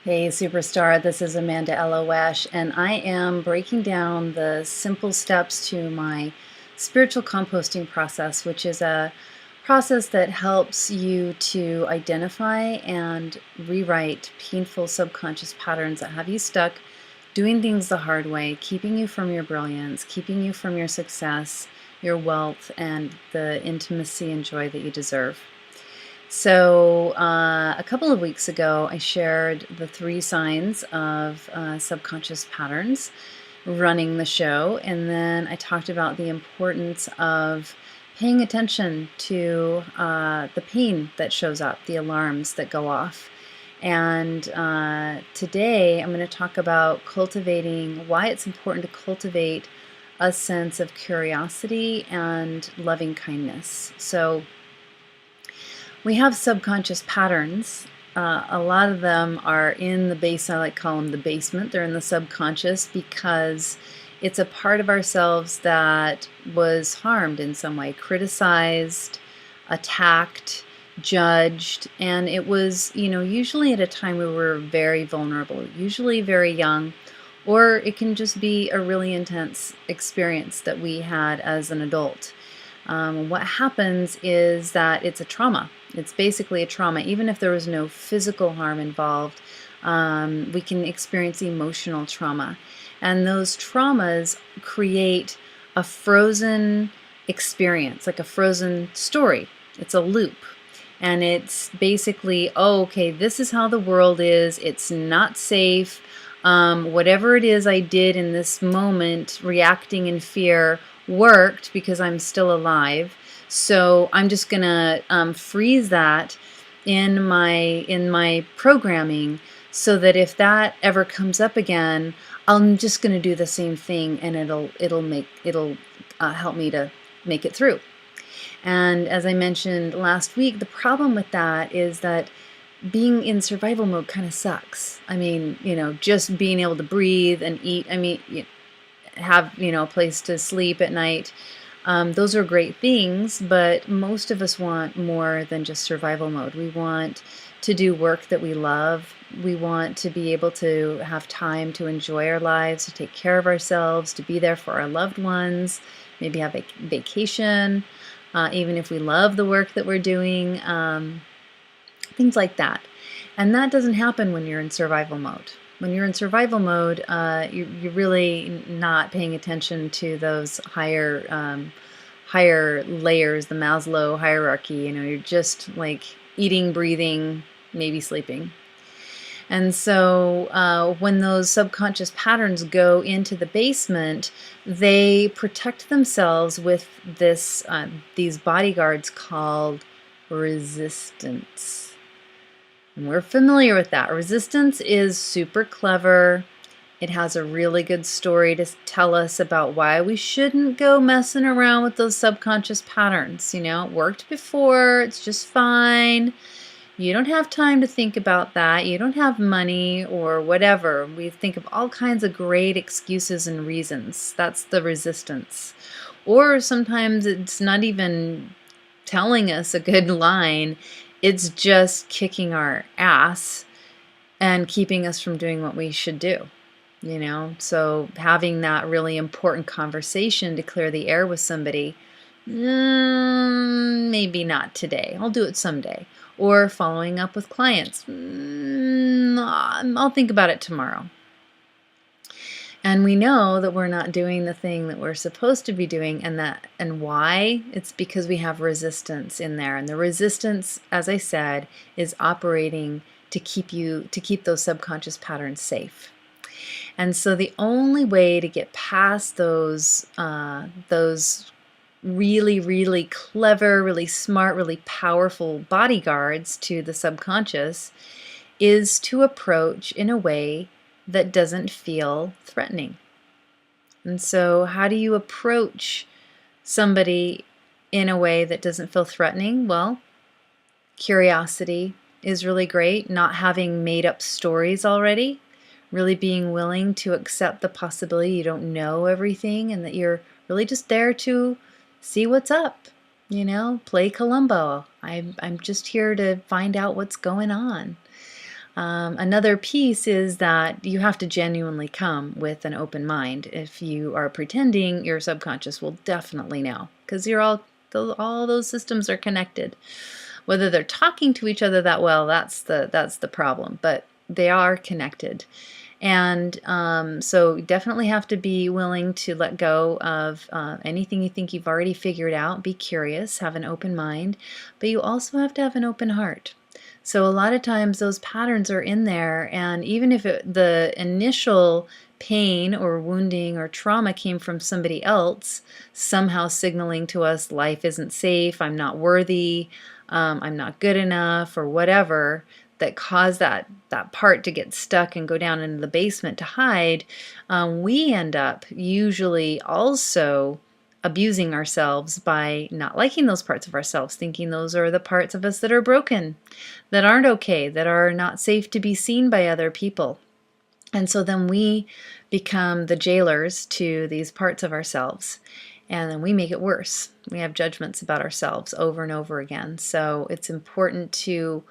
Hey superstar, this is Amanda Elo'esh, and I am breaking down the simple steps to my spiritual composting process, which is a process that helps you to identify and rewrite painful subconscious patterns that have you stuck doing things the hard way, keeping you from your brilliance, keeping you from your success, your wealth, and the intimacy and joy that you deserve. So a couple of weeks ago, I shared the 3 signs of subconscious patterns running the show, and then I talked about the importance of paying attention to the pain that shows up, the alarms that go off. And today I'm going to talk about cultivating why it's important to cultivate a sense of curiosity and loving kindness. So we have subconscious patterns. A lot of them are in the base. I like to call them the basement. They're in the subconscious because it's a part of ourselves that was harmed in some way, criticized, attacked, judged, and it was, usually at a time we were very vulnerable, usually very young, or it can just be a really intense experience that we had as an adult. What happens is that it's a trauma. It's basically a trauma. Even if there was no physical harm involved, we can experience emotional trauma. And those traumas create a frozen experience, like a frozen story. It's a loop. And it's basically, oh, okay, this is how the world is. It's not safe. Whatever it is I did in this moment, reacting in fear, worked because I'm still alive. So I'm just gonna freeze that in my programming, so that if that ever comes up again, I'm just gonna do the same thing, and it'll help me to make it through. And as I mentioned last week, the problem with that is that being in survival mode kind of sucks. I mean, just being able to breathe and eat. I mean, have a place to sleep at night. Those are great things, but most of us want more than just survival mode. We want to do work that we love. We want to be able to have time to enjoy our lives, to take care of ourselves, to be there for our loved ones, maybe have a vacation, even if we love the work that we're doing, things like that. And that doesn't happen when you're in survival mode. When you're in survival mode, you're really not paying attention to those higher layers, the Maslow hierarchy. You're just like eating, breathing, maybe sleeping. And so when those subconscious patterns go into the basement, they protect themselves with these bodyguards called resistance. And we're familiar with that. Resistance is super clever. It has a really good story to tell us about why we shouldn't go messing around with those subconscious patterns. It worked before. It's just fine. You don't have time to think about that. You don't have money or whatever. We think of all kinds of great excuses and reasons. That's the resistance. Or sometimes it's not even telling us a good line. It's just kicking our ass and keeping us from doing what we should do. So having that really important conversation to clear the air with somebody, maybe not today, I'll do it someday. Or following up with clients, I'll think about it tomorrow. And we know that we're not doing the thing that we're supposed to be doing, and why? It's because we have resistance in there. And the resistance, as I said, is operating to keep those subconscious patterns safe. And so the only way to get past those really, really clever, really smart, really powerful bodyguards to the subconscious is to approach in a way that doesn't feel threatening. And so how do you approach somebody in a way that doesn't feel threatening? Well, curiosity is really great, not having made up stories already, really being willing to accept the possibility you don't know everything and that you're really just there to see what's up. Play Columbo. I'm just here to find out what's going on. Another piece is that you have to genuinely come with an open mind. If you are pretending, your subconscious will definitely know, because you're all those systems are connected. Whether they're talking to each other that well, that's the problem, but they are connected. And so definitely have to be willing to let go of anything you think you've already figured out. Be curious, have an open mind, but you also have to have an open heart. So a lot of times those patterns are in there, and even if the initial pain or wounding or trauma came from somebody else, somehow signaling to us life isn't safe, I'm not worthy, I'm not good enough, or whatever, that caused that part to get stuck and go down into the basement to hide, we end up usually also abusing ourselves by not liking those parts of ourselves, thinking those are the parts of us that are broken, that aren't okay, that are not safe to be seen by other people. And so then we become the jailers to these parts of ourselves, and then we make it worse. We have judgments about ourselves over and over again. So it's important to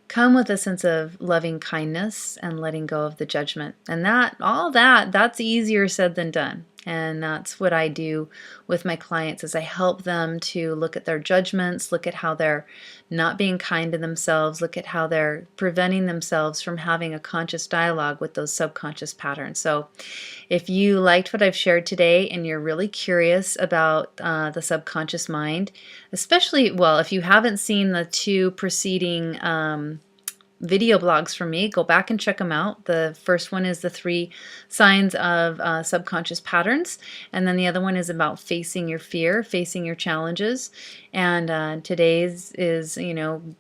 come with a sense of loving kindness and letting go of the judgment. And that's easier said than done. And that's what I do with my clients, is I help them to look at their judgments, look at how they're not being kind to themselves, look at how they're preventing themselves from having a conscious dialogue with those subconscious patterns. So if you liked what I've shared today and you're really curious about the subconscious mind, especially, well, if you haven't seen the two preceding video blogs from me, go back and check them out. The first one is the 3 signs of subconscious patterns, and then the other one is about facing your fear, facing your challenges. And today's is,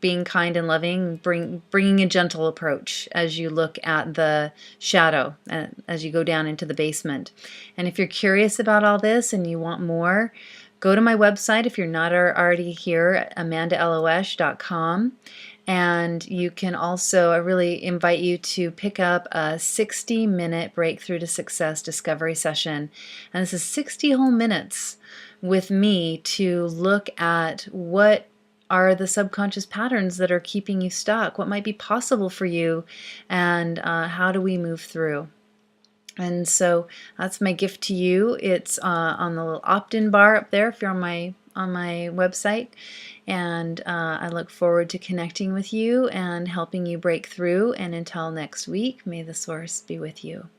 being kind and loving, bringing a gentle approach as you look at the shadow, as you go down into the basement. And if you're curious about all this and you want more, go to my website if you're not already here, amandaeloesh.com. And you can also, I really invite you to pick up a 60-minute Breakthrough to Success discovery session. And this is 60 whole minutes with me to look at what are the subconscious patterns that are keeping you stuck, what might be possible for you, and how do we move through. And so that's my gift to you. It's on the little opt-in bar up there if you're on my website. And I look forward to connecting with you and helping you break through. And until next week, may the source be with you.